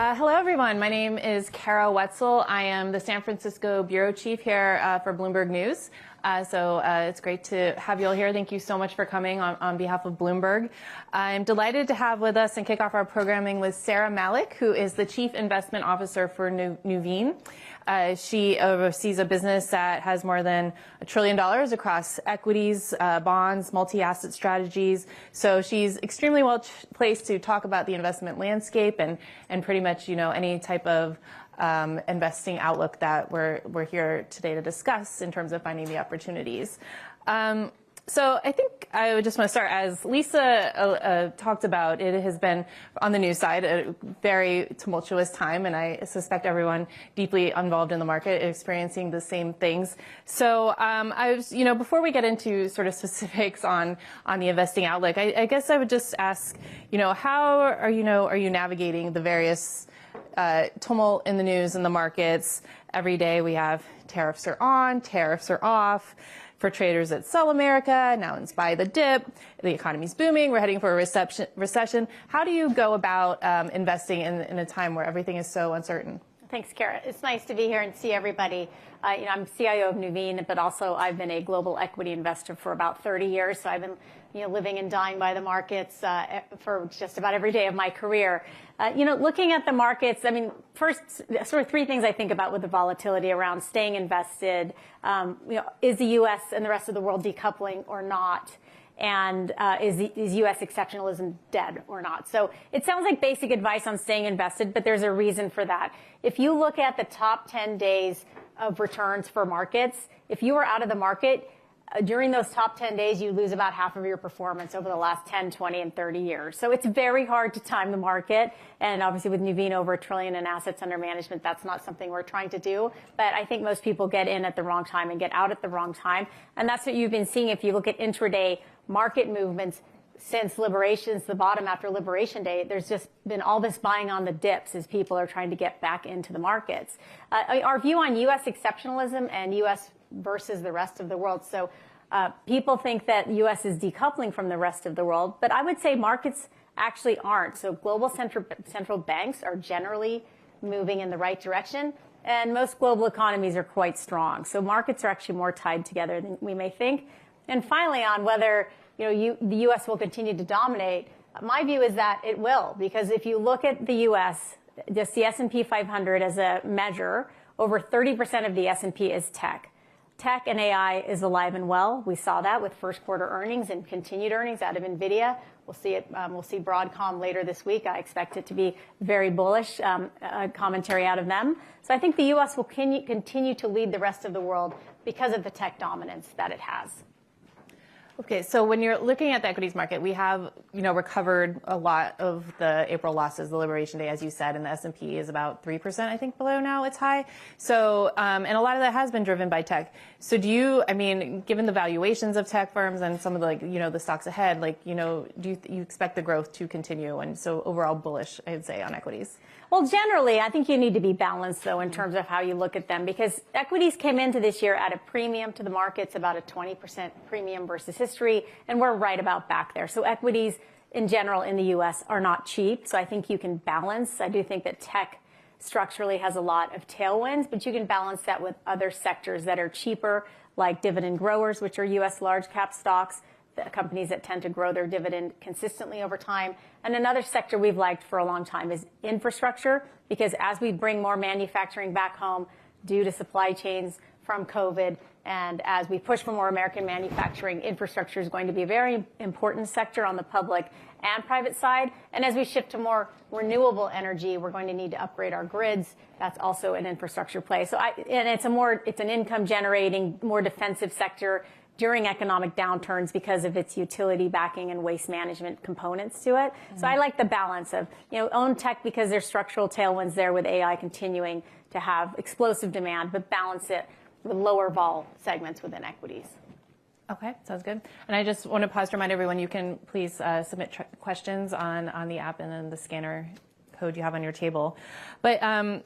Hello, everyone. My name is Kara Wetzel. I am the San Francisco bureau chief here for Bloomberg News. It's great to have you all here. Thank you so much for coming on behalf of Bloomberg. I'm delighted to have with us and kick off our programming with Saira Malik, who is the Chief Investment Officer for Nuveen. She oversees a business that has more than $1 trillion across equities, bonds, multi-asset strategies. So she's extremely well placed to talk about the investment landscape and pretty much, any type of investing outlook that we're here today to discuss in terms of finding the opportunities. So I think I would just want to start, as Lisa talked about, it has been on the news side a very tumultuous time, and I suspect everyone deeply involved in the market is experiencing the same things. So I was, before we get into sort of specifics on the investing outlook, I guess I would just ask, how are you navigating the various tumult in the news and the markets? Every day we have tariffs are on, tariffs are off. For traders that sell America, now it's buy the dip. The economy's booming. We're heading for a recession. How do you go about investing in a time where everything is so uncertain? Thanks, Kara. It's nice to be here and see everybody. I'm CIO of Nuveen, but also I've been a global equity investor for about 30 years. So I've been living and dying by the markets for just about every day of my career. Looking at the markets, first, sort of three things I think about with the volatility around staying invested. Is the U.S. and the rest of the world decoupling or not? And is U.S. exceptionalism dead or not? So it sounds like basic advice on staying invested, but there's a reason for that. If you look at the top 10 days of returns for markets, if you were out of the market, during those top 10 days, you lose about half of your performance over the last 10, 20, and 30 years. So it's very hard to time the market. And obviously with Nuveen over $1 trillion in assets under management, that's not something we're trying to do. But I think most people get in at the wrong time and get out at the wrong time. And that's what you've been seeing if you look at intraday market movements since Liberation, the bottom after Liberation Day. There's just been all this buying on the dips as people are trying to get back into the markets. Our view on U.S. exceptionalism and U.S. versus the rest of the world. So people think that U.S. is decoupling from the rest of the world, but I would say markets actually aren't. So global central banks are generally moving in the right direction, and most global economies are quite strong. So markets are actually more tied together than we may think. And finally, on whether the U.S. will continue to dominate, my view is that it will, because if you look at the U.S., just the S&P 500 as a measure, over 30% of the S&P is tech. Tech and AI is alive and well. We saw that with first quarter earnings and continued earnings out of NVIDIA. We'll see it. We'll see Broadcom later this week. I expect it to be very bullish commentary out of them. So I think the U.S. will continue to lead the rest of the world because of the tech dominance that it has. Okay, so when you're looking at the equities market, we have, recovered a lot of the April losses, the Liberation Day, as you said, and the S&P is about 3%, I think, below now its high. So, and a lot of that has been driven by tech. So do you, given the valuations of tech firms and some of the, the stocks ahead, do you expect the growth to continue? And so overall bullish, I'd say, on equities. Well, generally, I think you need to be balanced, though, in terms of how you look at them, because equities came into this year at a premium to the markets, about a 20% premium versus history, and we're right about back there. So equities, in general, in the U.S. are not cheap, so I think you can balance. I do think that tech structurally has a lot of tailwinds, but you can balance that with other sectors that are cheaper, like dividend growers, which are U.S. large-cap stocks, companies that tend to grow their dividend consistently over time. And another sector we've liked for a long time is infrastructure, because as we bring more manufacturing back home due to supply chains from COVID, and as we push for more American manufacturing, infrastructure is going to be a very important sector on the public and private side. And as we shift to more renewable energy, we're going to need to upgrade our grids. That's also an infrastructure play. So it's an income generating, more defensive sector during economic downturns because of its utility backing and waste management components to it. So I like the balance of, own tech because there's structural tailwinds there with AI continuing to have explosive demand, but balance it with lower vol segments within equities. Okay, sounds good. And I just want to pause to remind everyone, you can please submit questions on the app and then the scanner code you have on your table. But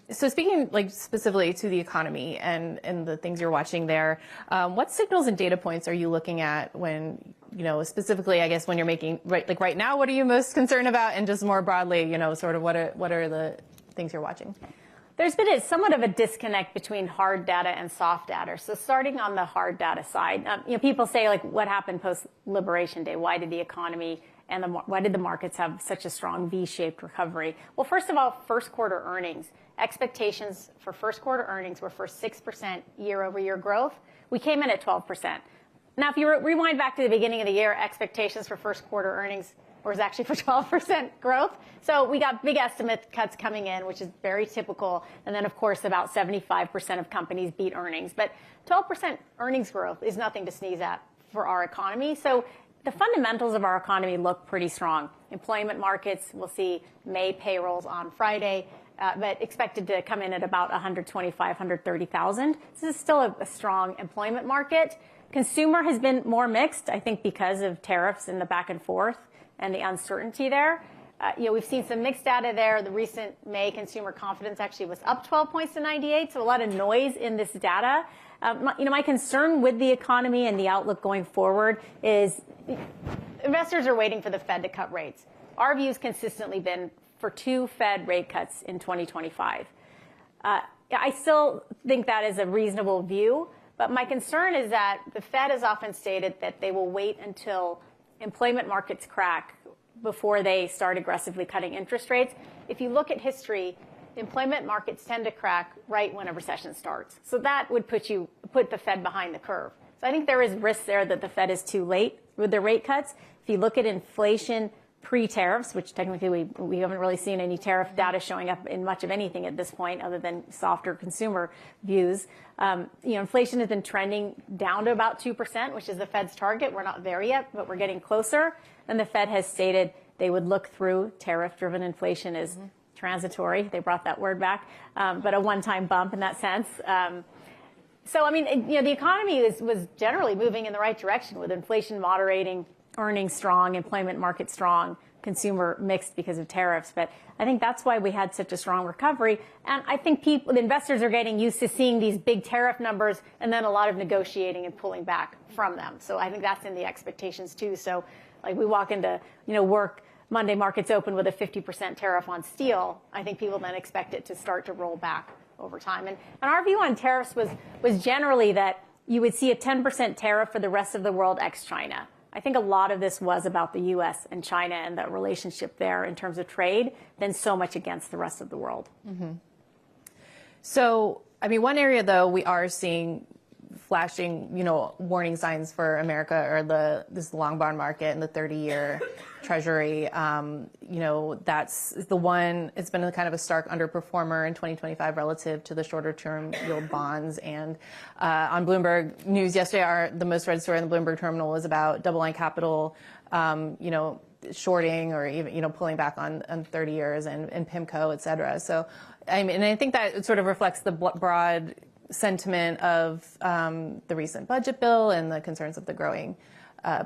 so speaking specifically to the economy and the things you're watching there, what signals and data points are you looking at when, specifically, I guess, when you're making, right now, what are you most concerned about? And just more broadly, sort of what are the things you're watching? There's been somewhat of a disconnect between hard data and soft data. So starting on the hard data side, people say, like, what happened post-Liberation Day? Why did the economy and why did the markets have such a strong V-shaped recovery? Well, first of all, first quarter earnings. Expectations for first quarter earnings were for 6% year-over-year growth. We came in at 12%. Now, if you rewind back to the beginning of the year, expectations for first quarter earnings was actually for 12% growth. So we got big estimate cuts coming in, which is very typical. And then, of course, about 75% of companies beat earnings. But 12% earnings growth is nothing to sneeze at for our economy. So the fundamentals of our economy look pretty strong. Employment markets, we'll see May payrolls on Friday, but expected to come in at about 125, 130,000. This is still a strong employment market. Consumer has been more mixed, I think, because of tariffs and the back and forth and the uncertainty there. We've seen some mixed data there. The recent May consumer confidence actually was up 12 points to 98, so a lot of noise in this data. My concern with the economy and the outlook going forward is investors are waiting for the Fed to cut rates. Our view has consistently been for 2 Fed rate cuts in 2025. I still think that is a reasonable view, but my concern is that the Fed has often stated that they will wait until employment markets crack before they start aggressively cutting interest rates. If you look at history, employment markets tend to crack right when a recession starts. So that would put the Fed behind the curve. So I think there is risk there that the Fed is too late with the rate cuts. If you look at inflation pre-tariffs, which technically we haven't really seen any tariff data showing up in much of anything at this point other than softer consumer views. Inflation has been trending down to about 2%, which is the Fed's target. We're not there yet, but we're getting closer. And the Fed has stated they would look through tariff-driven inflation as transitory. They brought that word back, but a one-time bump in that sense. The economy was generally moving in the right direction with inflation moderating, earnings strong, employment market strong, consumer mixed because of tariffs. But I think that's why we had such a strong recovery. And I think the investors are getting used to seeing these big tariff numbers and then a lot of negotiating and pulling back from them. So I think that's in the expectations too. So like we walk into, work, Monday markets open with a 50% tariff on steel. I think people then expect it to start to roll back over time. And our view on tariffs was generally that you would see a 10% tariff for the rest of the world ex-China. I think a lot of this was about the U.S. and China and the relationship there in terms of trade than so much against the rest of the world. Mm-hmm. So, one area, though, we are seeing flashing, warning signs for America or this long bond market and the 30-year Treasury. That's the one. It's been kind of a stark underperformer in 2025 relative to the shorter-term yield bonds. And on Bloomberg News yesterday, the most read story on the Bloomberg terminal was about double line capital, shorting or even pulling back on 30 years and PIMCO, et cetera. So, I think that sort of reflects the broad sentiment of the recent budget bill and the concerns of the growing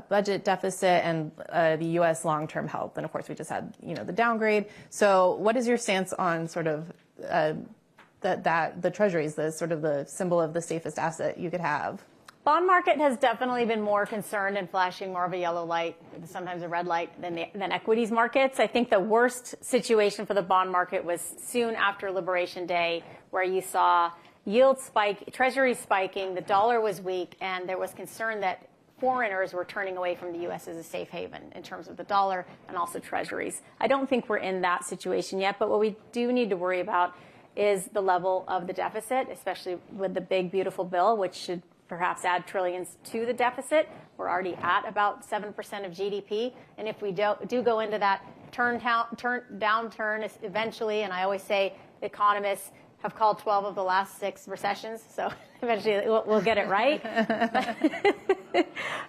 budget deficit and the U.S. long-term health. And of course, we just had the downgrade. So, what is your stance on sort of that the Treasuries, the sort of the symbol of the safest asset you could have? Bond market has definitely been more concerned and flashing more of a yellow light, sometimes a red light, than equities markets. I think the worst situation for the bond market was soon after Liberation Day, where you saw yield spike, Treasury spiking, the dollar was weak, and there was concern that foreigners were turning away from the U.S. as a safe haven in terms of the dollar and also Treasuries. I don't think we're in that situation yet, but what we do need to worry about is the level of the deficit, especially with the big, beautiful bill, which should perhaps add trillions to the deficit. We're already at about 7% of GDP. And if we do go into that downturn eventually, and I always say economists have called 12 of the last 6 recessions, so eventually we'll get it right.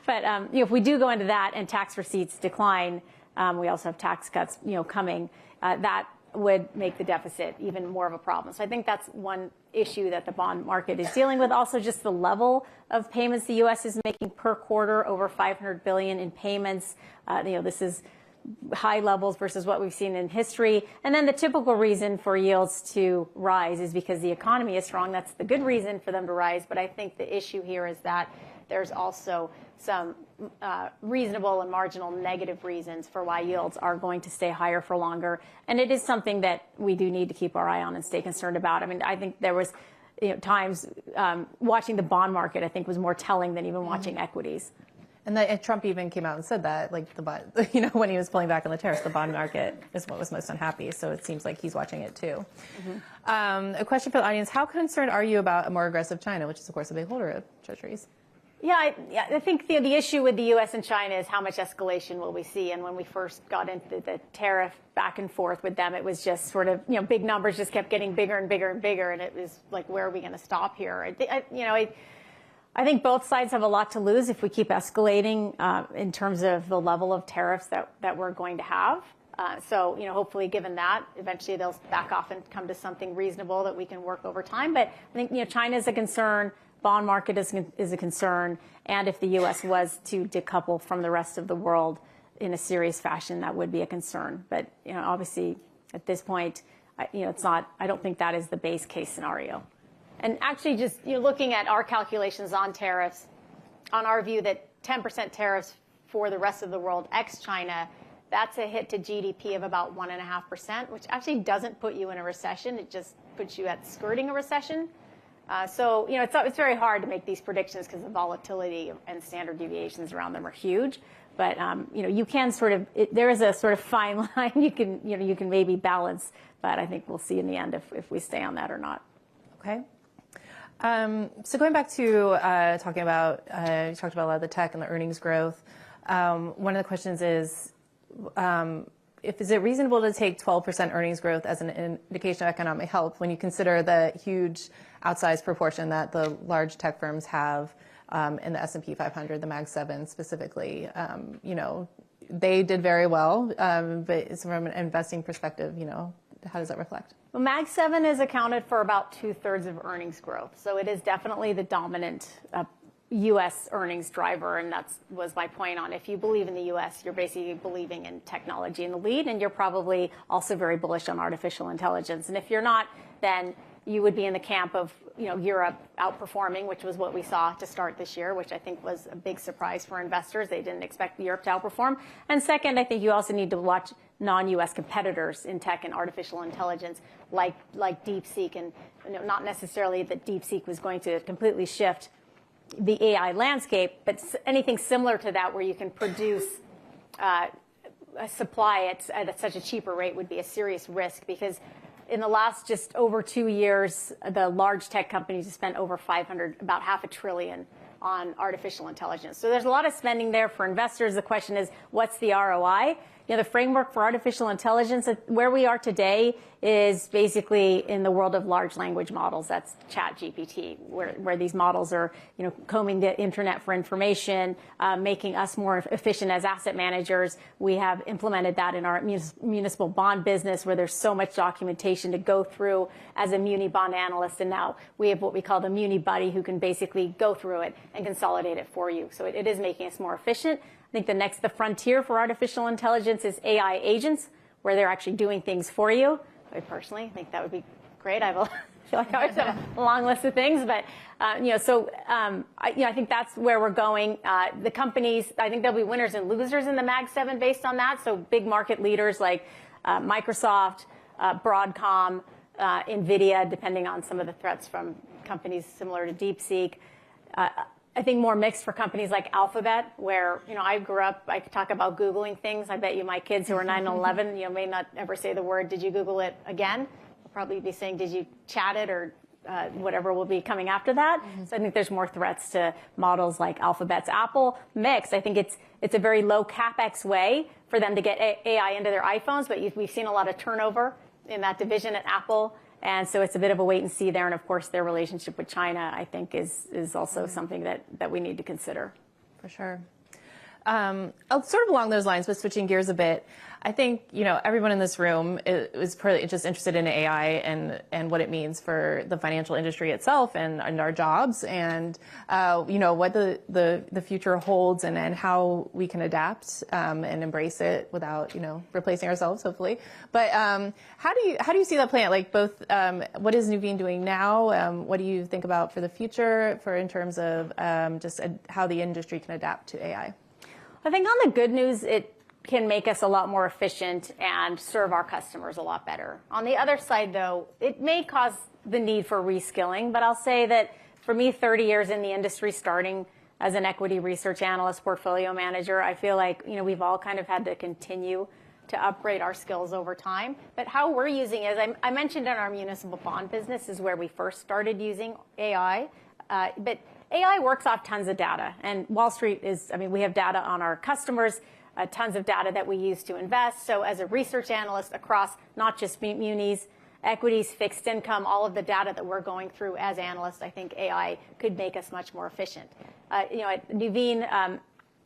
But if we do go into that and tax receipts decline, we also have tax cuts coming, that would make the deficit even more of a problem. So I think that's one issue that the bond market is dealing with. Also, just the level of payments the U.S. is making per quarter, over $500 billion in payments. This is high levels versus what we've seen in history. And then the typical reason for yields to rise is because the economy is strong. That's the good reason for them to rise. But I think the issue here is that there's also some reasonable and marginal negative reasons for why yields are going to stay higher for longer. And it is something that we do need to keep our eye on and stay concerned about. I mean, I think there was times watching the bond market, I think, was more telling than even watching equities. And Trump even came out and said that, like, when he was pulling back on the tariffs, the bond market is what was most unhappy. So it seems like he's watching it too. A question for the audience: how concerned are you about a more aggressive China, which is of course a big holder of treasuries? Yeah, I think the issue with the U.S. and China is how much escalation will we see. And when we first got into the tariff back and forth with them, it was just sort of, big numbers just kept getting bigger and bigger and bigger. And it was like, where are we going to stop here? I think both sides have a lot to lose if we keep escalating in terms of the level of tariffs that we're going to have. So, hopefully, given that, eventually they'll back off and come to something reasonable that we can work over time. But I think, China is a concern. Bond market is a concern, and if the U.S. was to decouple from the rest of the world in a serious fashion, that would be a concern. But obviously, at this point, it's not. I don't think that is the base case scenario. And actually, just looking at our calculations on tariffs, on our view that 10% tariffs for the rest of the world, ex-China, that's a hit to GDP of about 1.5%, which actually doesn't put you in a recession. It just puts you at skirting a recession. So, it's very hard to make these predictions because the volatility and standard deviations around them are huge. But, you can there is a sort of fine line you can maybe balance. But I think we'll see in the end if we stay on that or not. Okay. So going back to talking about, you talked about a lot of the tech and the earnings growth. One of the questions is, is it reasonable to take 12% earnings growth as an indication of economic health when you consider the huge outsized proportion that the large tech firms have in the S&P 500, the Mag 7 specifically? They did very well, but from an investing perspective, how does that reflect? Well, Mag 7 is accounted for about 2/3 of earnings growth. So it is definitely the dominant U.S. earnings driver, and that was my point on if you believe in the U.S., you're basically believing in technology in the lead, and you're probably also very bullish on artificial intelligence. And if you're not, then you would be in the camp of Europe outperforming, which was what we saw to start this year, which I think was a big surprise for investors. They didn't expect Europe to outperform. And second, I think you also need to watch non-U.S. competitors in tech and artificial intelligence, like DeepSeek, and not necessarily that DeepSeek was going to completely shift the AI landscape, but anything similar to that where you can produce a supply at such a cheaper rate would be a serious risk, because in the last just over 2 years, the large tech companies have spent over about $500 billion on artificial intelligence. So there's a lot of spending there for investors. The question is, what's the ROI? The framework for artificial intelligence, where we are today is basically in the world of large language models. That's ChatGPT, where these models are, combing the internet for information, making us more efficient as asset managers. We have implemented that in our municipal bond business, where there's so much documentation to go through as a muni bond analyst. And now we have what we call the Muni Buddy, who can basically go through it and consolidate it for you. So it is making us more efficient. I think the frontier for artificial intelligence is AI agents, where they're actually doing things for you. I personally think that would be great. I feel like I always have a long list of things, but I think that's where we're going. The companies, I think there'll be winners and losers in the Mag 7 based on that. So big market leaders like Microsoft, Broadcom, NVIDIA, depending on some of the threats from companies similar to DeepSeek. I think more mixed for companies like Alphabet, where, I grew up, I could talk about Googling things. I bet you my kids who are 9 and 11, may not ever say the word, did you Google it again? They'll probably be saying, did you chat it, or whatever will be coming after that. So I think there's more threats to models like Alphabet's. Apple, mixed. I think it's a very low CapEx way for them to get AI into their iPhones, but we've seen a lot of turnover in that division at Apple. And so it's a bit of a wait and see there. And of course, their relationship with China, I think, is also something that we need to consider. For sure. Sort of along those lines, but switching gears a bit, I think, everyone in this room is pretty just interested in AI and what it means for the financial industry itself and our jobs and, what the future holds and how we can adapt and embrace it without, replacing ourselves, hopefully. But how do you see that playing out? Like both, what is Nuveen doing now? What do you think about for the future in terms of just how the industry can adapt to AI? I think on the good news, it can make us a lot more efficient and serve our customers a lot better. On the other side, though, it may cause the need for reskilling, but I'll say that for me, 30 years in the industry, starting as an equity research analyst, portfolio manager, I feel like, we've all kind of had to continue to upgrade our skills over time. But how we're using it, as I mentioned in our municipal bond business is where we first started using AI. But AI works off tons of data, and Wall Street we have data on our customers, tons of data that we use to invest. So as a research analyst across not just munis, equities, fixed income, all of the data that we're going through as analysts, I think AI could make us much more efficient. At Nuveen,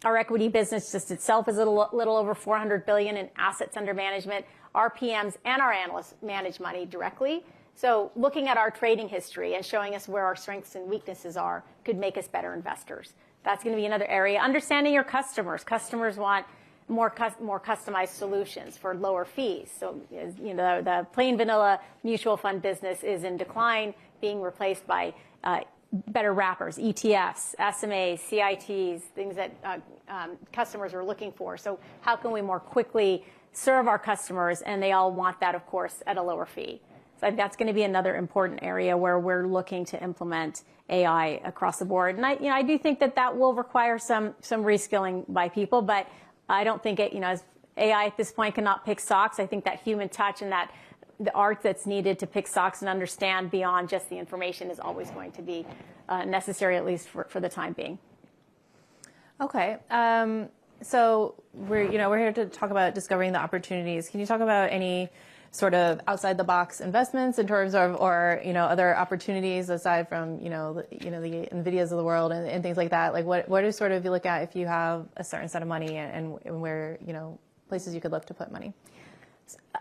our equity business just itself is a little over $400 billion in assets under management. Our PMs and our analysts manage money directly. So looking at our trading history and showing us where our strengths and weaknesses are could make us better investors. That's going to be another area. Understanding your customers. Customers want more customized solutions for lower fees. So, the plain vanilla mutual fund business is in decline, being replaced by better wrappers, ETFs, SMAs, CITs, things that customers are looking for. So how can we more quickly serve our customers? And they all want that, of course, at a lower fee. So that's going to be another important area where we're looking to implement AI across the board. And I do think that will require some reskilling by people, but I don't think as AI at this point cannot pick stocks. I think that human touch and the art that's needed to pick stocks and understand beyond just the information is always going to be necessary, at least for the time being. Okay. So we're here to talk about discovering the opportunities. Can you talk about any sort of outside the box investments in terms of, or, other opportunities aside from, the NVIDIAs of the world and things like that? Like what is sort of you look at if you have a certain set of money and where, places you could look to put money?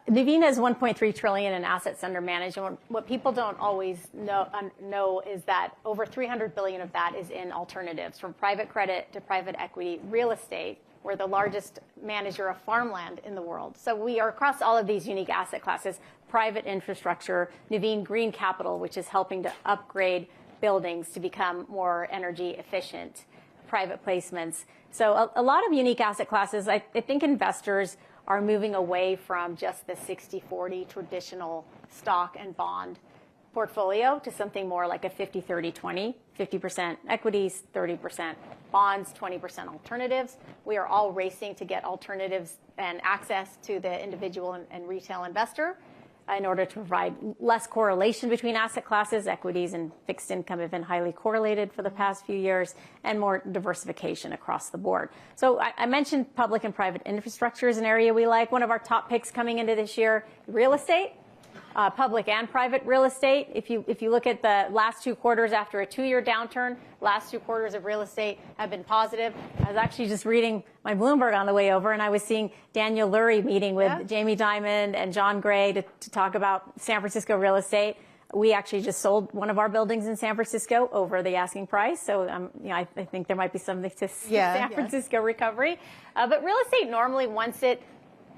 Nuveen has $1.3 trillion in assets under management. What people don't always know is that over $300 billion of that is in alternatives, from private credit to private equity, real estate. We're the largest manager of farmland in the world. So we are across all of these unique asset classes, private infrastructure, Nuveen Green Capital, which is helping to upgrade buildings to become more energy efficient, private placements. So a lot of unique asset classes. I think investors are moving away from just the 60-40 traditional stock and bond portfolio to something more like a 50-30-20, 50% equities, 30% bonds, 20% alternatives. We are all racing to get alternatives and access to the individual and retail investor in order to provide less correlation between asset classes. Equities and fixed income have been highly correlated for the past few years, and more diversification across the board. So I mentioned public and private infrastructure is an area we like. One of our top picks coming into this year, real estate. Public and private real estate. If you look at the last 2 quarters after a 2-year downturn, last 2 quarters of real estate have been positive. I was actually just reading my Bloomberg on the way over, and I was seeing Daniel Lurie meeting with Jamie Dimon and John Gray to talk about San Francisco real estate. We actually just sold one of our buildings in San Francisco over the asking price. So, I think there might be something to San Francisco recovery. But real estate normally, once it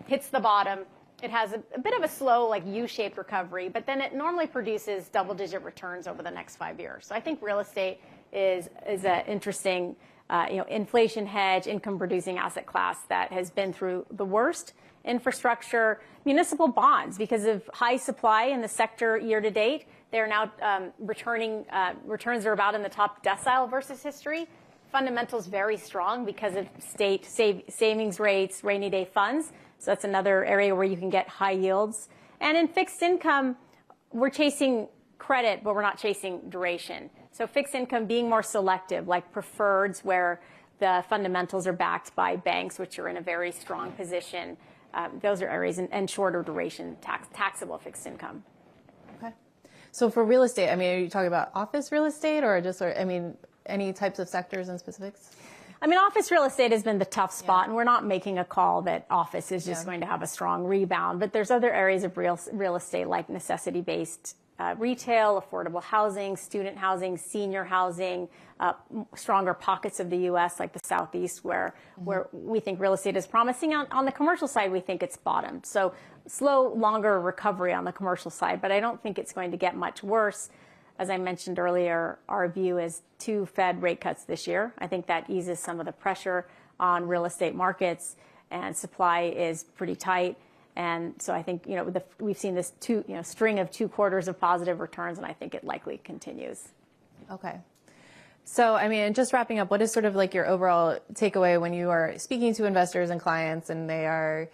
hits the bottom, it has a bit of a slow, like U-shaped recovery, but then it normally produces double-digit returns over the next 5 years. So I think real estate is an interesting, inflation hedge, income-producing asset class that has been through the worst. Infrastructure, municipal bonds, because of high supply in the sector year to date, they're now returns are about in the top decile versus history. Fundamentals very strong because of state savings rates, rainy day funds. So that's another area where you can get high yields. And in fixed income, we're chasing credit, but we're not chasing duration. So fixed income being more selective, like preferreds, where the fundamentals are backed by banks, which are in a very strong position. Those are areas, and shorter duration, taxable fixed income. Okay. So for real estate, are you talking about office real estate or just, any types of sectors and specifics? I mean, office real estate has been the tough spot, and we're not making a call that office is just going to have a strong rebound. But there's other areas of real estate like necessity-based retail, affordable housing, student housing, senior housing, stronger pockets of the U.S. like the Southeast where we think real estate is promising. On the commercial side, we think it's bottomed. So slow, longer recovery on the commercial side, but I don't think it's going to get much worse. As I mentioned earlier, our view is 2 Fed rate cuts this year. I think that eases some of the pressure on real estate markets, and supply is pretty tight. And so I think, we've seen this string of 2 quarters of positive returns, and I think it likely continues. Okay. So, I mean, just wrapping up, what is sort of like your overall takeaway when you are speaking to investors and clients and they are,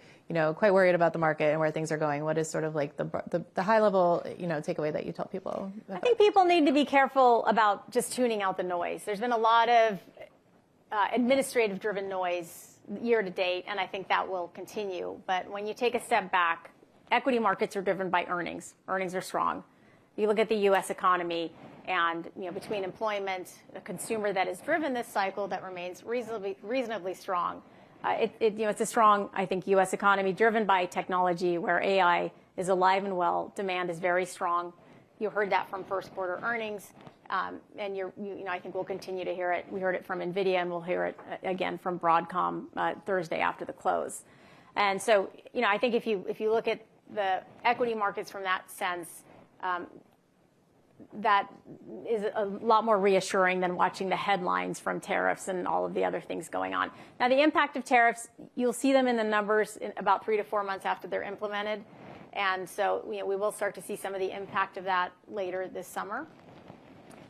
quite worried about the market and where things are going? What is sort of like the high level, takeaway that you tell people about? I think people need to be careful about just tuning out the noise. There's been a lot of administrative driven noise year to date, and I think that will continue. But when you take a step back, equity markets are driven by earnings. Earnings are strong. You look at the U.S. economy, and between employment, a consumer that has driven this cycle that remains reasonably strong. It's a strong, I think, U.S. economy driven by technology, where AI is alive and well. Demand is very strong. You heard that from first quarter earnings, and I think we'll continue to hear it. We heard it from NVIDIA, and we'll hear it again from Broadcom Thursday after the close. And so, I think if you look at the equity markets from that sense, that is a lot more reassuring than watching the headlines from tariffs and all of the other things going on. Now, the impact of tariffs, you'll see them in the numbers in about 3 to 4 months after they're implemented. And so, we will start to see some of the impact of that later this summer.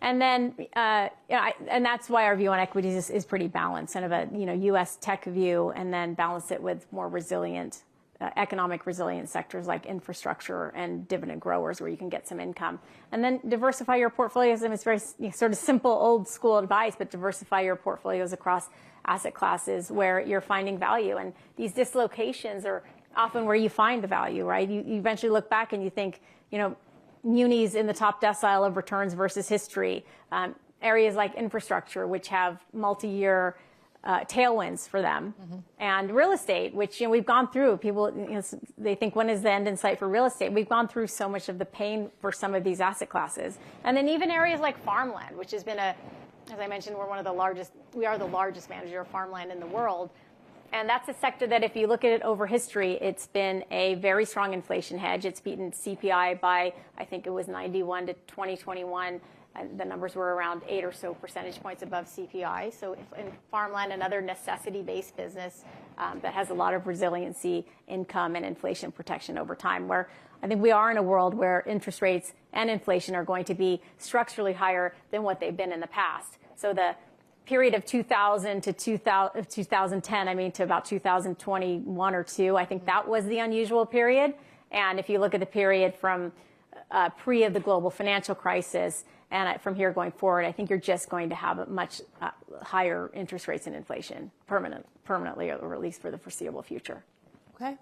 And then, and that's why our view on equities is pretty balanced, kind of a U.S. tech view, and then balance it with more resilient, economic resilient sectors like infrastructure and dividend growers, where you can get some income. And then diversify your portfolios. And it's very sort of simple, old school advice, but diversify your portfolios across asset classes where you're finding value. And these dislocations are often where you find the value, right? You eventually look back and you think, munis in the top decile of returns versus history, areas like infrastructure, which have multi-year tailwinds for them, and real estate, which we've gone through. People, they think, when is the end in sight for real estate? We've gone through so much of the pain for some of these asset classes, and then even areas like farmland, which has been as I mentioned, we are the largest manager of farmland in the world. And that's a sector that, if you look at it over history, it's been a very strong inflation hedge. It's beaten CPI by, I think it was 91 to 2021. The numbers were around 8 or so percentage points above CPI. So in farmland, another necessity-based business that has a lot of resiliency, income, and inflation protection over time, where I think we are in a world where interest rates and inflation are going to be structurally higher than what they've been in the past. So the period of 2000 to 2010, to about 2021 or 2, I think that was the unusual period. And if you look at the period from pre of the global financial crisis, and from here going forward, I think you're just going to have a much higher interest rates and inflation permanently, or at least for the foreseeable future. Okay.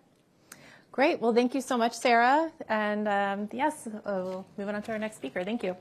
Great. Well, thank you so much, Saira. And yes, we'll move on to our next speaker. Thank you.